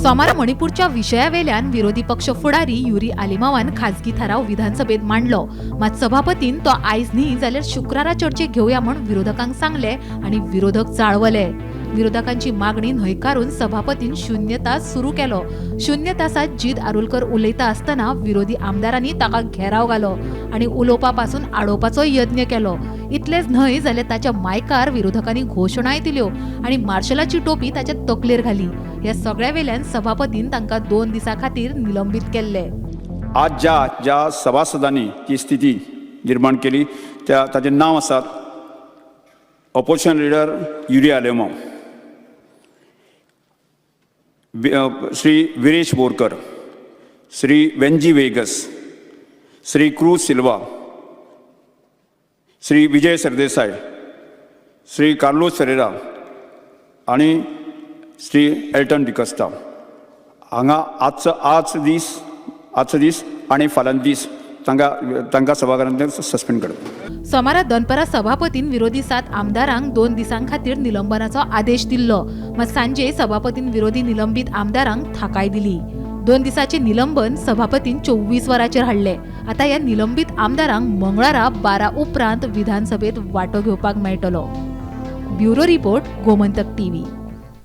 सोमारा मणिपूरच्या विशयावेल्यान विरोधी पक्ष फुडारी युरी आलिमावान खासगी थाराव विधानसभेत मांडलो, मात सभापतीन तो आयज न्ही जाल्यार शुक्रारा चर्चेक घेवया म्हण विरोधकांक सांगले आणि विरोधक चाळवले। विरोधकांची मागणी न्हयकारून सभापतीन शून्य तास सुरू केलो। शून्य तासात जीत आरुलकर उलयता आसतना विरोधी आमदारांनी ताका घेराव घालो आणि उलोवपापासून आडोवपाचो यत्न केलो। इतलेच न्हय जाल्यार ताच्या मायकार विरोधकांनी घोषणाय दिल्यो आणि मार्शलाची टोपी ताच्या तकलेर घाली। या सगळ्या वेल्यान सभापतीन तांकां 2 दिसां खातीर निलंबित केल्ले। आज ज्या सभासदांनी ती स्थिती निर्माण केली ताचे नाव आसात ऑपोजिशन लीडर युरी आलेमाव, श्री वीरेश बोरकर, श्री वेंजी वेगस, श्री क्रूज सिल्वा, श्री विजय सरदेसाई, श्री कार्लोस फेरेरा आणि श्री एल्टन डिकस्टा हांगा आजचो दीस आणि फाल्यां दीस तांकां सभाघरांतल्यान सस्पेंड करप। सोमारा दनपारा सभापतीन विरोधी 7 आमदारांक 2 दिसां खातीर निलंबनाचो आदेश दिल्लो, मात सांजे सभापतीन विरोधी निलंबित आमदारांक थाकाय दिली। 2 दिसांचे निलंबन सभापतीन 24 वरांचेर हाडले। आता ह्या निलंबित आमदारांक मंगळारा 12 उपरांत विधानसभेत वांटो घेवपाक मेळटलो। Bureau report, Gomantak TV.